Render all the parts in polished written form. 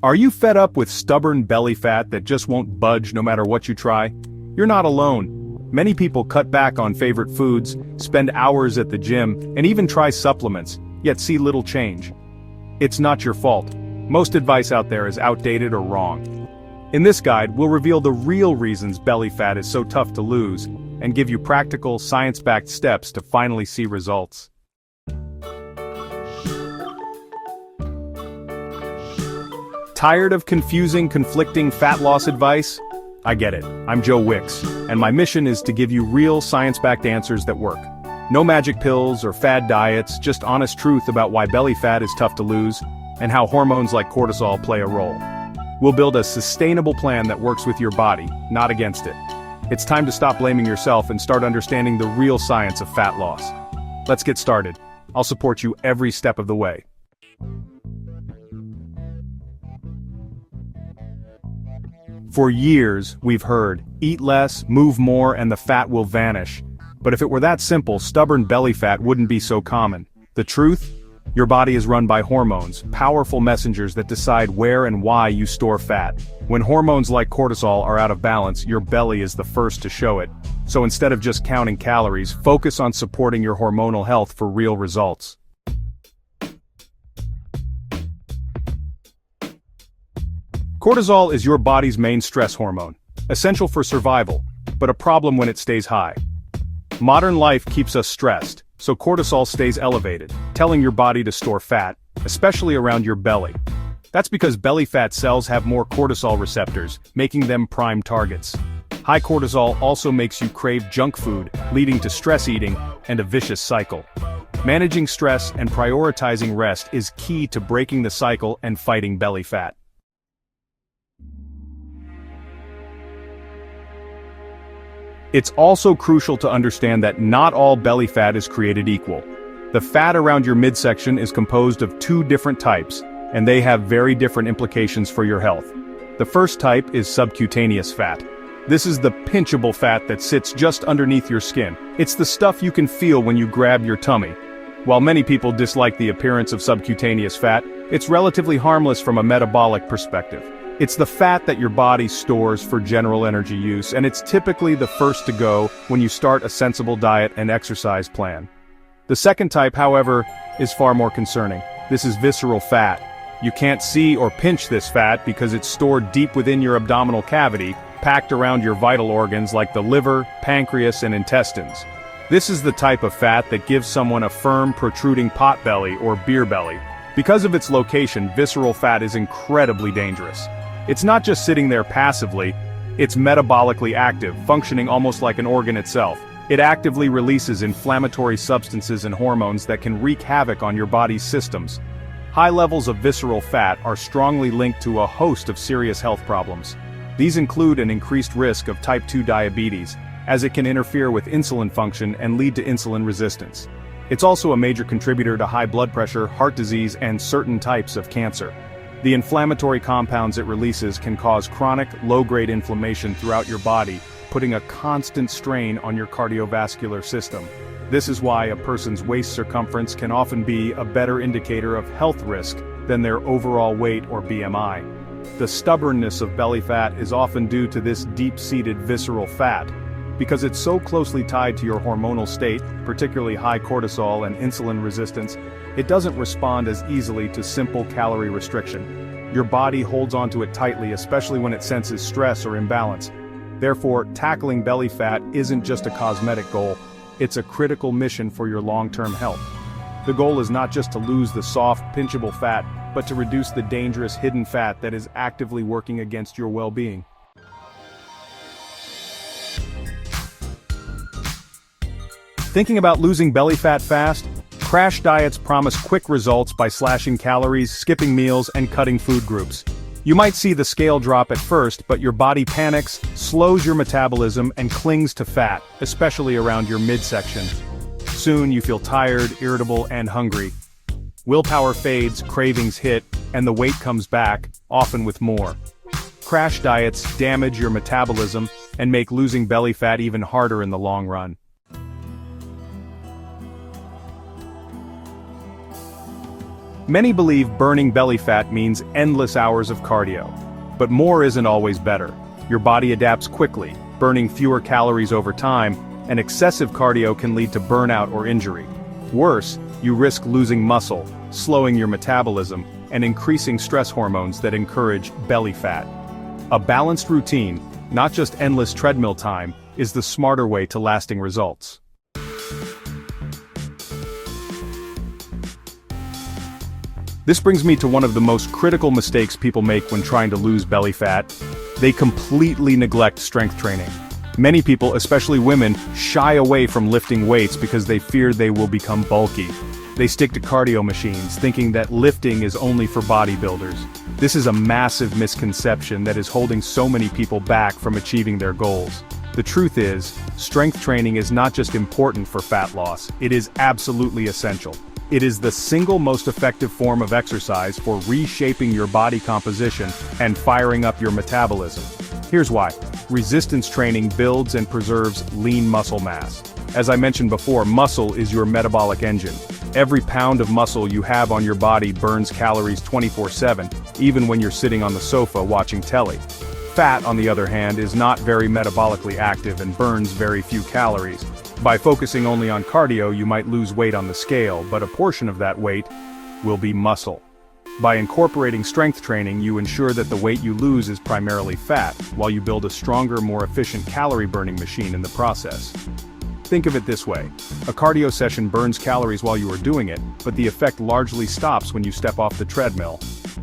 Are you fed up with stubborn belly fat that just won't budge no matter what you try? You're not alone. Many people cut back on favorite foods, spend hours at the gym, and even try supplements, yet see little change. It's not your fault. Most advice out there is outdated or wrong. In this guide, we'll reveal the real reasons belly fat is so tough to lose, and give you practical, science-backed steps to finally see results. Tired of confusing, conflicting fat loss advice? I get it. I'm Joe Wicks, and my mission is to give you real, science-backed answers that work. No magic pills or fad diets, just honest truth about why belly fat is tough to lose, and how hormones like cortisol play a role. We'll build a sustainable plan that works with your body, not against it. It's time to stop blaming yourself and start understanding the real science of fat loss. Let's get started. I'll support you every step of the way. For years, we've heard, eat less, move more, and the fat will vanish. But if it were that simple, stubborn belly fat wouldn't be so common. The truth? Your body is run by hormones, powerful messengers that decide where and why you store fat. When hormones like cortisol are out of balance, your belly is the first to show it. So instead of just counting calories, focus on supporting your hormonal health for real results. Cortisol is your body's main stress hormone, essential for survival, but a problem when it stays high. Modern life keeps us stressed, so cortisol stays elevated, telling your body to store fat, especially around your belly. That's because belly fat cells have more cortisol receptors, making them prime targets. High cortisol also makes you crave junk food, leading to stress eating and a vicious cycle. Managing stress and prioritizing rest is key to breaking the cycle and fighting belly fat. It's also crucial to understand that not all belly fat is created equal. The fat around your midsection is composed of two different types, and they have very different implications for your health. The first type is subcutaneous fat. This is the pinchable fat that sits just underneath your skin. It's the stuff you can feel when you grab your tummy. While many people dislike the appearance of subcutaneous fat, it's relatively harmless from a metabolic perspective. It's the fat that your body stores for general energy use, and it's typically the first to go when you start a sensible diet and exercise plan. The second type, however, is far more concerning. This is visceral fat. You can't see or pinch this fat because it's stored deep within your abdominal cavity, packed around your vital organs like the liver, pancreas, and intestines. This is the type of fat that gives someone a firm, protruding potbelly or beer belly. Because of its location, visceral fat is incredibly dangerous. It's not just sitting there passively, it's metabolically active, functioning almost like an organ itself. It actively releases inflammatory substances and hormones that can wreak havoc on your body's systems. High levels of visceral fat are strongly linked to a host of serious health problems. These include an increased risk of type 2 diabetes, as it can interfere with insulin function and lead to insulin resistance. It's also a major contributor to high blood pressure, heart disease, and certain types of cancer. The inflammatory compounds it releases can cause chronic, low-grade inflammation throughout your body, putting a constant strain on your cardiovascular system. This is why a person's waist circumference can often be a better indicator of health risk than their overall weight or BMI. The stubbornness of belly fat is often due to this deep-seated visceral fat. Because it's so closely tied to your hormonal state, particularly high cortisol and insulin resistance, it doesn't respond as easily to simple calorie restriction. Your body holds onto it tightly, especially when it senses stress or imbalance. Therefore, tackling belly fat isn't just a cosmetic goal, it's a critical mission for your long-term health. The goal is not just to lose the soft, pinchable fat, but to reduce the dangerous hidden fat that is actively working against your well-being. Thinking about losing belly fat fast? Crash diets promise quick results by slashing calories, skipping meals, and cutting food groups. You might see the scale drop at first, but your body panics, slows your metabolism, and clings to fat, especially around your midsection. Soon you feel tired, irritable, and hungry. Willpower fades, cravings hit, and the weight comes back, often with more. Crash diets damage your metabolism and make losing belly fat even harder in the long run. Many believe burning belly fat means endless hours of cardio. But more isn't always better. Your body adapts quickly, burning fewer calories over time, and excessive cardio can lead to burnout or injury. Worse, you risk losing muscle, slowing your metabolism, and increasing stress hormones that encourage belly fat. A balanced routine, not just endless treadmill time, is the smarter way to lasting results. This brings me to one of the most critical mistakes people make when trying to lose belly fat. They completely neglect strength training. Many people, especially women, shy away from lifting weights because they fear they will become bulky. They stick to cardio machines, thinking that lifting is only for bodybuilders. This is a massive misconception that is holding so many people back from achieving their goals. The truth is, strength training is not just important for fat loss, it is absolutely essential. It is the single most effective form of exercise for reshaping your body composition and firing up your metabolism. Here's why. Resistance training builds and preserves lean muscle mass. As I mentioned before, muscle is your metabolic engine. Every pound of muscle you have on your body burns calories 24/7, even when you're sitting on the sofa watching telly. Fat, on the other hand, is not very metabolically active and burns very few calories. By focusing only on cardio, you might lose weight on the scale, but a portion of that weight will be muscle. By incorporating strength training, you ensure that the weight you lose is primarily fat, while you build a stronger, more efficient calorie-burning machine in the process. Think of it this way. A cardio session burns calories while you are doing it, but the effect largely stops when you step off the treadmill.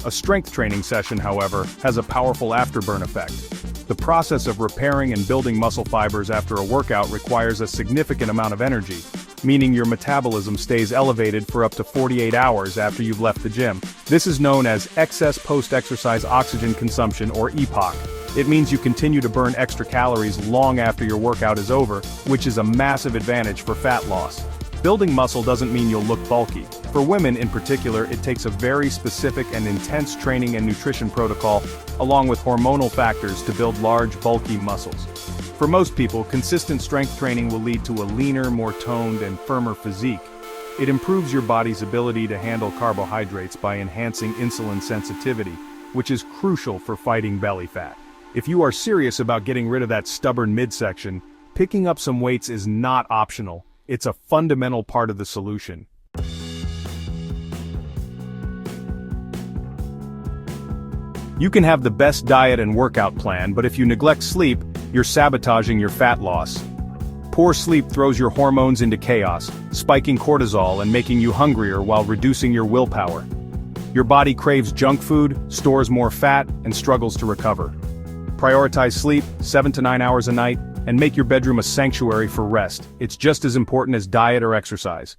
A strength training session, however, has a powerful afterburn effect. The process of repairing and building muscle fibers after a workout requires a significant amount of energy, meaning your metabolism stays elevated for up to 48 hours after you've left the gym. This is known as excess post-exercise oxygen consumption, or EPOC. It means you continue to burn extra calories long after your workout is over, which is a massive advantage for fat loss. Building muscle doesn't mean you'll look bulky. For women in particular, it takes a very specific and intense training and nutrition protocol, along with hormonal factors to build large, bulky muscles. For most people, consistent strength training will lead to a leaner, more toned, and firmer physique. It improves your body's ability to handle carbohydrates by enhancing insulin sensitivity, which is crucial for fighting belly fat. If you are serious about getting rid of that stubborn midsection, picking up some weights is not optional. It's a fundamental part of the solution. You can have the best diet and workout plan, but if you neglect sleep, you're sabotaging your fat loss. Poor sleep throws your hormones into chaos, spiking cortisol and making you hungrier while reducing your willpower. Your body craves junk food, stores more fat, and struggles to recover. Prioritize sleep, 7 to 9 hours a night, and make your bedroom a sanctuary for rest. It's just as important as diet or exercise.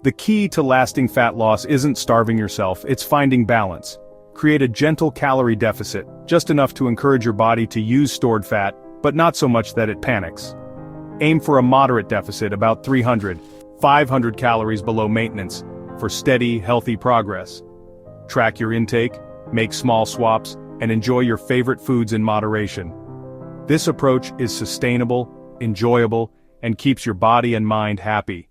The key to lasting fat loss isn't starving yourself, it's finding balance. Create a gentle calorie deficit, just enough to encourage your body to use stored fat, but not so much that it panics. Aim for a moderate deficit, about 300, 500 calories below maintenance, for steady, healthy progress. Track your intake, make small swaps, and enjoy your favorite foods in moderation. This approach is sustainable, enjoyable, and keeps your body and mind happy.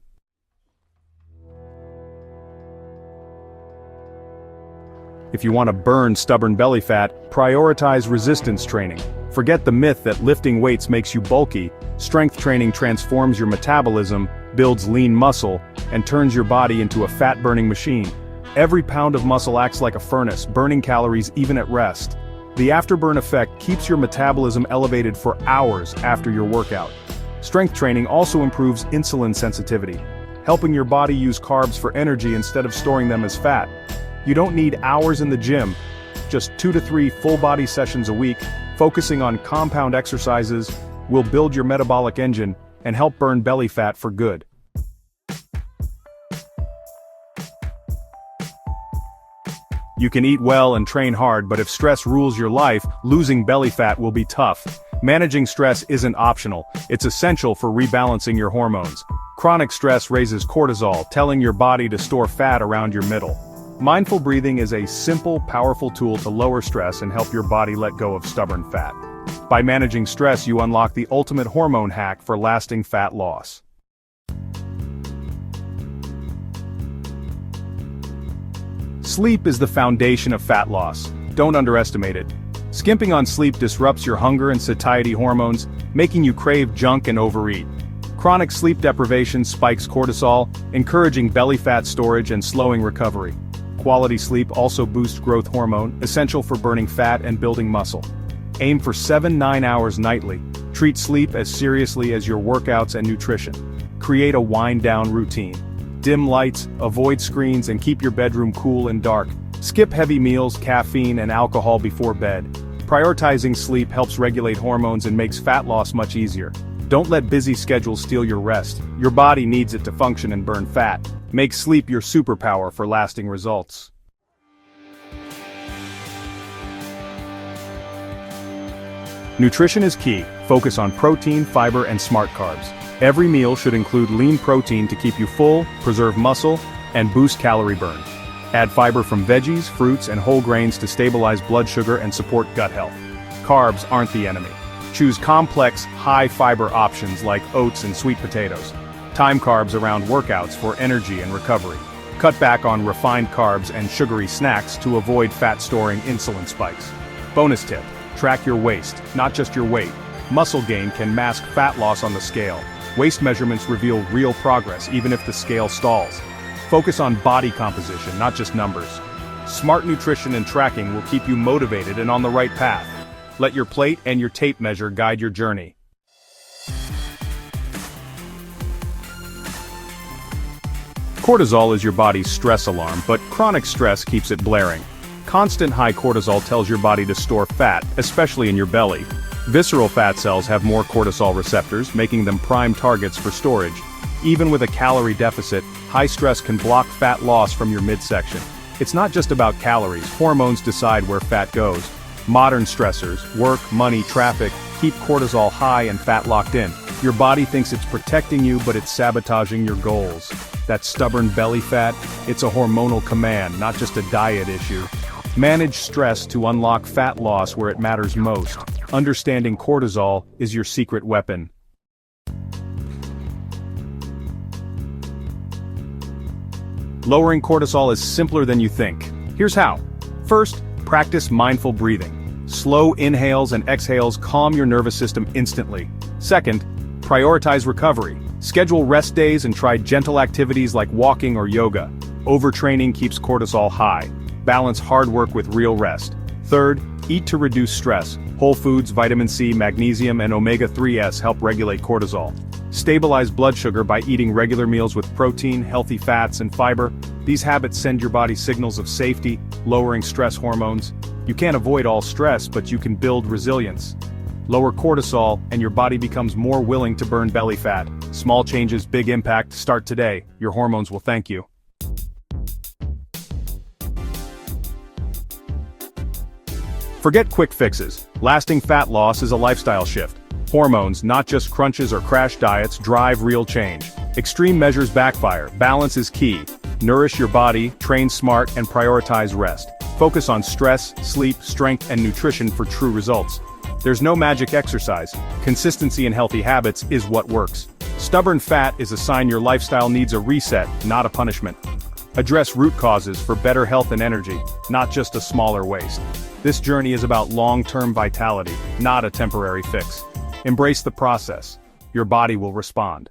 If you want to burn stubborn belly fat, prioritize resistance training. Forget the myth that lifting weights makes you bulky. Strength training transforms your metabolism, builds lean muscle, and turns your body into a fat-burning machine. Every pound of muscle acts like a furnace, burning calories even at rest. The afterburn effect keeps your metabolism elevated for hours after your workout. Strength training also improves insulin sensitivity, helping your body use carbs for energy instead of storing them as fat. You don't need hours in the gym, just 2 to 3 full-body sessions a week. Focusing on compound exercises will build your metabolic engine and help burn belly fat for good. You can eat well and train hard, but if stress rules your life, losing belly fat will be tough. Managing stress isn't optional, it's essential for rebalancing your hormones. Chronic stress raises cortisol, telling your body to store fat around your middle. Mindful breathing is a simple, powerful tool to lower stress and help your body let go of stubborn fat. By managing stress, you unlock the ultimate hormone hack for lasting fat loss. Sleep is the foundation of fat loss. Don't underestimate it. Skimping on sleep disrupts your hunger and satiety hormones, making you crave junk and overeat. Chronic sleep deprivation spikes cortisol, encouraging belly fat storage and slowing recovery. Quality sleep also boosts growth hormone, essential for burning fat and building muscle. Aim for 7-9 hours nightly. Treat sleep as seriously as your workouts and nutrition. Create a wind-down routine. Dim lights, avoid screens, and keep your bedroom cool and dark. Skip heavy meals, caffeine, and alcohol before bed. Prioritizing sleep helps regulate hormones and makes fat loss much easier. Don't let busy schedules steal your rest. Your body needs it to function and burn fat. Make sleep your superpower for lasting results. Nutrition is key. Focus on protein, fiber, and smart carbs. Every meal should include lean protein to keep you full, preserve muscle, and boost calorie burn. Add fiber from veggies, fruits, and whole grains to stabilize blood sugar and support gut health. Carbs aren't the enemy. Choose complex, high-fiber options like oats and sweet potatoes. Time carbs around workouts for energy and recovery. Cut back on refined carbs and sugary snacks to avoid fat-storing insulin spikes. Bonus tip: track your waist, not just your weight. Muscle gain can mask fat loss on the scale. Waist measurements reveal real progress even if the scale stalls. Focus on body composition, not just numbers. Smart nutrition and tracking will keep you motivated and on the right path. Let your plate and your tape measure guide your journey. Cortisol is your body's stress alarm, but chronic stress keeps it blaring. Constant high cortisol tells your body to store fat, especially in your belly. Visceral fat cells have more cortisol receptors, making them prime targets for storage. Even with a calorie deficit, high stress can block fat loss from your midsection. It's not just about calories, hormones decide where fat goes. Modern stressors, work, money, traffic, keep cortisol high and fat locked in. Your body thinks it's protecting you, but it's sabotaging your goals. That stubborn belly fat, it's a hormonal command, not just a diet issue. Manage stress to unlock fat loss where it matters most. Understanding cortisol is your secret weapon. Lowering cortisol is simpler than you think. Here's how. First, practice mindful breathing. Slow inhales and exhales calm your nervous system instantly. Second, prioritize recovery. Schedule rest days and try gentle activities like walking or yoga. Overtraining keeps cortisol high. Balance hard work with real rest. Third, eat to reduce stress. Whole foods, vitamin C, magnesium, and omega-3s help regulate cortisol. Stabilize blood sugar by eating regular meals with protein, healthy fats, and fiber. These habits send your body signals of safety, lowering stress hormones. You can't avoid all stress, but you can build resilience. Lower cortisol, and your body becomes more willing to burn belly fat. Small changes, big impact. Start today. Your hormones will thank you. Forget quick fixes. Lasting fat loss is a lifestyle shift. Hormones, not just crunches or crash diets, drive real change. Extreme measures backfire. Balance is key. Nourish your body, train smart, and prioritize rest. Focus on stress, sleep, strength, and nutrition for true results. There's no magic exercise. Consistency in healthy habits is what works. Stubborn fat is a sign your lifestyle needs a reset, not a punishment. Address root causes for better health and energy, not just a smaller waist. This journey is about long-term vitality, not a temporary fix. Embrace the process. Your body will respond.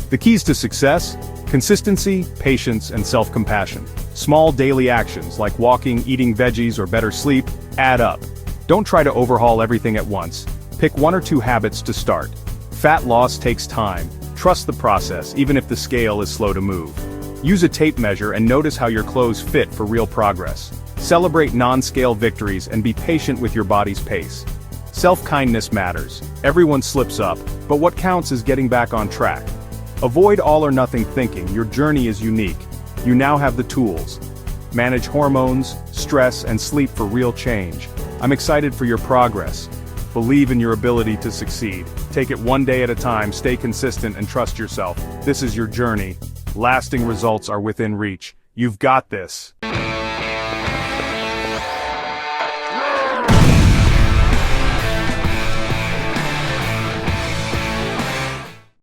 The keys to success: consistency, patience, and self-compassion. Small daily actions like walking, eating veggies, or better sleep add up. Don't try to overhaul everything at once. Pick 1 or 2 habits to start. Fat loss takes time. Trust the process, even if the scale is slow to move. Use a tape measure and notice how your clothes fit for real progress. Celebrate non-scale victories and be patient with your body's pace. Self-kindness matters. Everyone slips up, but what counts is getting back on track. Avoid all-or-nothing thinking. Your journey is unique. You now have the tools. Manage hormones, stress, and sleep for real change. I'm excited for your progress. Believe in your ability to succeed. Take it one day at a time, stay consistent, and trust yourself. This is your journey. Lasting results are within reach. You've got this.